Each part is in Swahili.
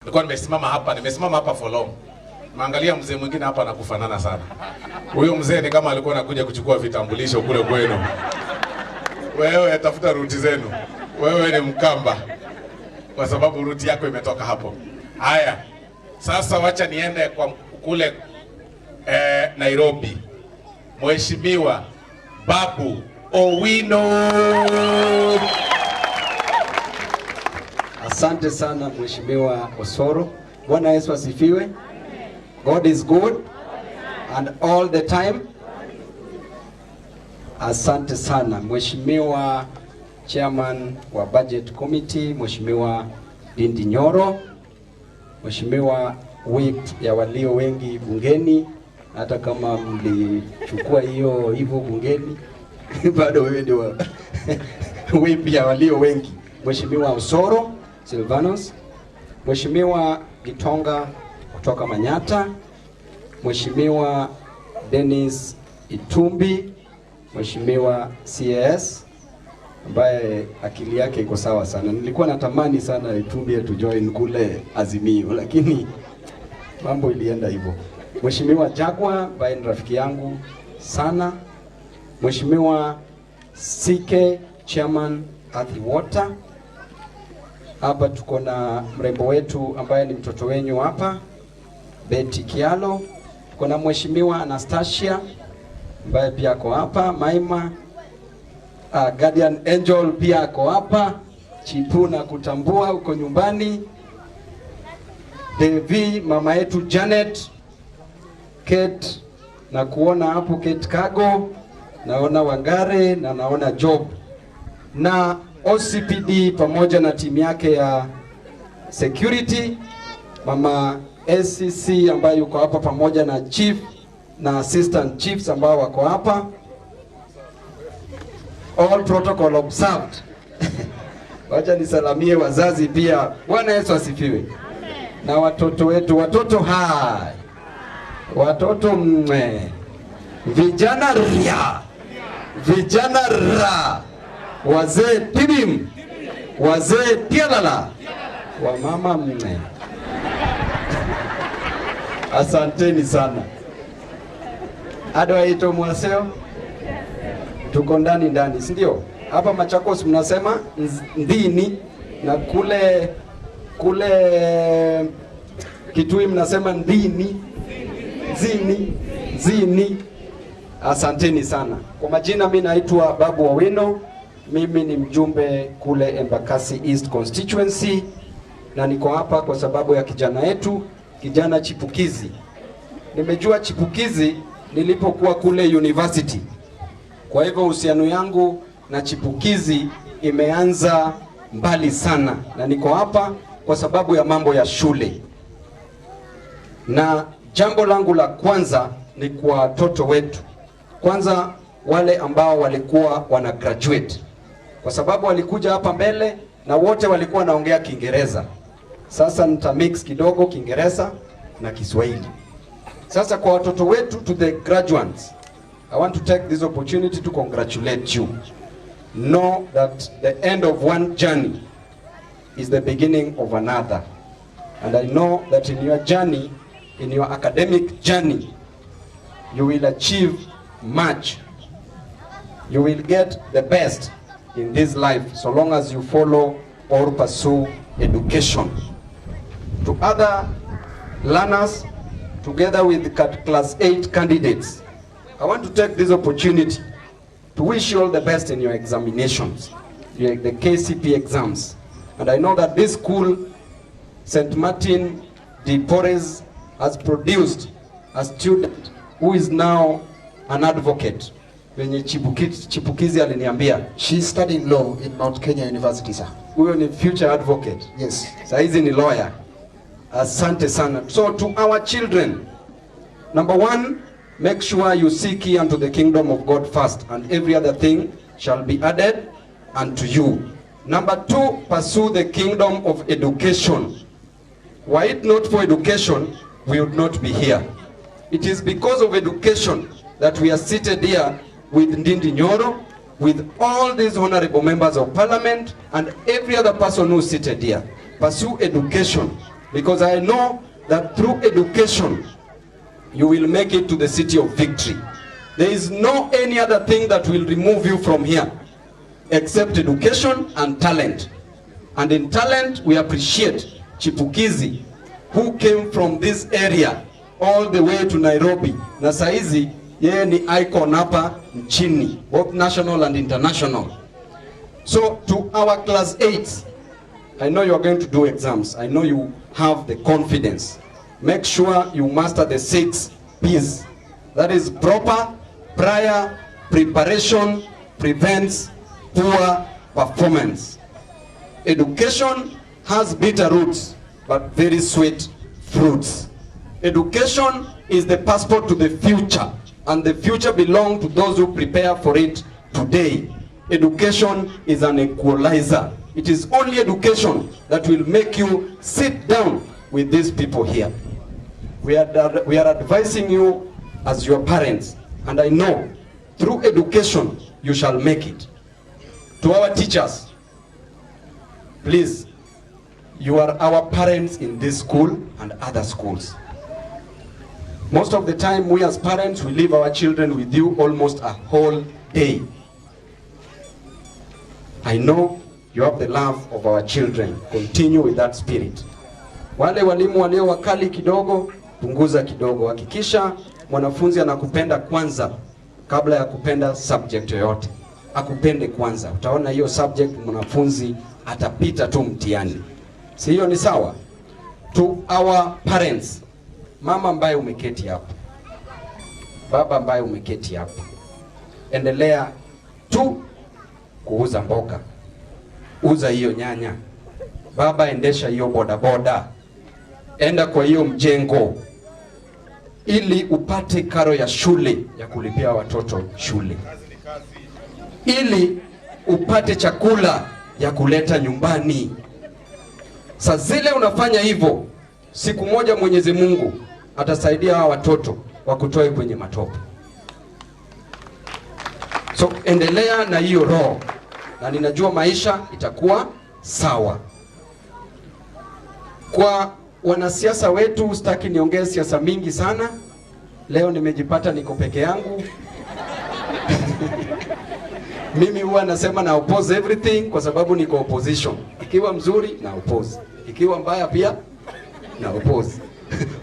Nilikuwa nimesimama hapa for long. Maangalia mzee mwingine hapa anakufanana sana. Huyo mzee ni kama alikuwa anakuja kuchukua vitambulisho kule kwenu. Wewe tafuta ruti zenu. Wewe ni Mkamba. Kwa sababu ruti yako imetoka hapo. Haya. Sasa wacha niende kwa kule Nairobi. Mheshimiwa Babu Owino. Asante sana Mheshimiwa Osoro. Bwana Yesu asifiwe. God is good and all the time. Asante sana Mheshimiwa Chairman wa Budget Committee, Mheshimiwa Dindi Nyoro, Mheshimiwa Whip ya walio wengi bungeni, hata kama mlichukua hivyo bungeni bado wewe ndio Whip ya walio wengi. Mheshimiwa Osoro Silvanus, Mheshimiwa Gitonga kutoka Manyata, Mheshimiwa Dennis Itumbi, Mheshimiwa CS ambaye akili yake iko sawa sana. Nilikuwa natamani sana Itumbi to join kule Azimio, lakini mambo ilienda hivyo. Mheshimiwa Jagwa ambaye ni rafiki yangu sana, Mheshimiwa CK Chairman Earthy Water. Hapa tuko na mrembo wetu ambaye ni mtoto wenyu hapa, Betty Kialo. Tuko na Mheshimiwa Anastasia ambaye pia ako hapa, Maima Guardian Angel pia ako hapa, Chipu na kutambua uko nyumbani, Devi, mama yetu Janet, Kate na kuona hapo, Kate Kago, naona Wangare na naona Job na OCPD pamoja na timu yake ya security, mama SCC ambayo yuko hapa pamoja na chief na assistant chiefs ambao wako hapa. All protocol observed. Wacha nisalamie wazazi pia. Bwana Yesu asifiwe. Na watoto wetu, watoto hai. Watoto vijana ria. Vijana ra. Wazee tibim, wazee tialala, wa mama Asanteni sana. Adwaito mwaseo. Tuko ndani, si ndio? Hapa Machakos mnasema ndini, na kule Kitui mnasema ndini, zini. Asanteni sana. Kwa majina mimi naitwa Babu Owino. Mimi ni mjumbe kule Embakasi East Constituency na niko hapa kwa sababu ya kijana yetu, kijana chipukizi. Nimejua chipukizi nilipokuwa kule university. Kwa hivyo uhusiano yangu na chipukizi imeanza mbali sana, na niko hapa kwa sababu ya mambo ya shule. Na jambo langu la kwanza ni kwa watoto wetu. Kwanza wale ambao walikuwa wana graduate, kwa sababu walikuja hapa mbele na wote walikuwa naongea Kiingereza. Sasa nitamix kidogo Kiingereza na Kiswahili. Sasa kwa watoto wetu, to the graduates, I want to take this opportunity to congratulate you. Know that the end of one journey is the beginning of another. And I know that in your journey, in your academic journey, you will achieve much. You will get the best in this life so long as you follow or pursue education. To other learners, together with class 8 candidates, I want to take this opportunity to wish you all the best in your examinations, the KCP exams. And I know that this school, St. Martin de Porres, has produced a student who is now an advocate. Wenye chipukizi aliniambia, she studied law in Mount Kenya University, sir. Huyo ni future advocate. Yes. Saizi ni lawyer. Asante sana. So to our children, number one, make sure you seek ye unto the kingdom of God first, and every other thing shall be added unto you. Number two, pursue the kingdom of education. Were it not for education, we would not be here. It is because of education that we are seated here with Ndindi Nyoro, with all these honorable members of parliament and every other person who is seated here. Pursue education. because I know that through education you will make it to the city of victory. There is no any other thing that will remove you from here except education and talent. And in talent we appreciate chipukizi who came from this area all the way to Nairobi. Na saizi yeye ni icon hapa nchini, both national and international. So to our class 8, I know you are going to do exams. I know you have the confidence. Make sure you master the 6 P's. That is proper, prior, preparation, prevents poor performance. Education has bitter roots, but very sweet fruits. Education is the passport to the future, and the future belongs to those who prepare for it today. Education is an equalizer. It is only education that will make you sit down with these people here. We are advising you as your parents, and I know through education you shall make it. To our teachers, please, you are our parents in this school and other schools. Most of the time, we as parents, we leave our children with you almost a whole day. I know you have the love of our children. Continue with that spirit. Wale walimu walio wakali kidogo, punguza kidogo. Hakikisha mwanafunzi anakupenda kwanza kabla ya kupenda subject yoyote. Akupende kwanza. Utaona hiyo subject mwanafunzi atapita tu mtihani. Si hiyo ni sawa? To our parents, mama ambaye umeketi hapa, baba ambaye umeketi hapa, endelea tu kuuza mboga. Uza hiyo nyanya. Baba, endesha hiyo bodaboda. Enda kwa hiyo mjengo ili upate karo ya shule ya kulipia watoto shule. Ili upate chakula ya kuleta nyumbani. Saa zile unafanya hivyo, siku moja Mwenyezi Mungu atasaidia hawa watoto wakutoe kwenye matope. So endelea na hiyo roho, na ninajua maisha itakuwa sawa. Kwa wanasiasa wetu, sitaki niongee siasa mingi sana. Leo nimejipata niko peke yangu. Mimi huwa nasema na oppose everything kwa sababu niko opposition. Ikiwa mzuri na oppose, ikiwa mbaya pia na oppose.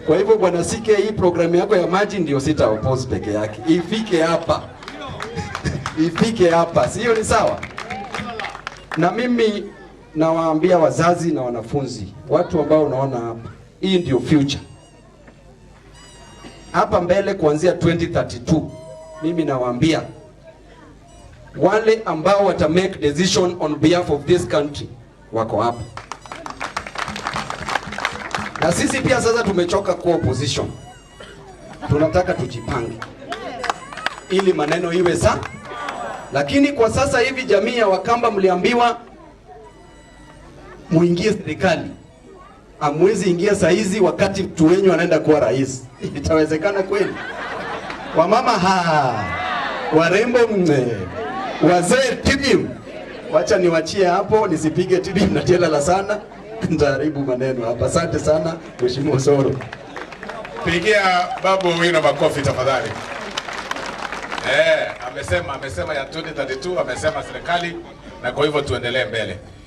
Kwa hivyo bwana Sike, hii programu yako ya maji ndio sita oppose peke yake. Ifike hapa. Ifike hapa. Sio ni sawa? Na mimi nawaambia wazazi na wanafunzi, watu ambao unaona hapa, hii ndio future. Hapa mbele kuanzia 2032, mimi nawaambia wale ambao wata make decision on behalf of this country wako hapa. Na sisi pia sasa tumechoka kwa opposition. Tunataka tujipange ili maneno iwe sawa. Lakini kwa sasa hivi jamii ya Wakamba mliambiwa muingie serikali. Amwezi ingia saizi wakati mtu wenyu anaenda kuwa rais. Itawezekana kweli? Wamama warembo wazee tibim. Wacha niwachie hapo, nisipige tibim na tela la sana. Nitaharibu maneno hapa. Asante sana Mheshimiwa Soro. Pigia Babu Owino makofi tafadhali. Amesema ya 2032, amesema serikali, na kwa hivyo tuendelee mbele.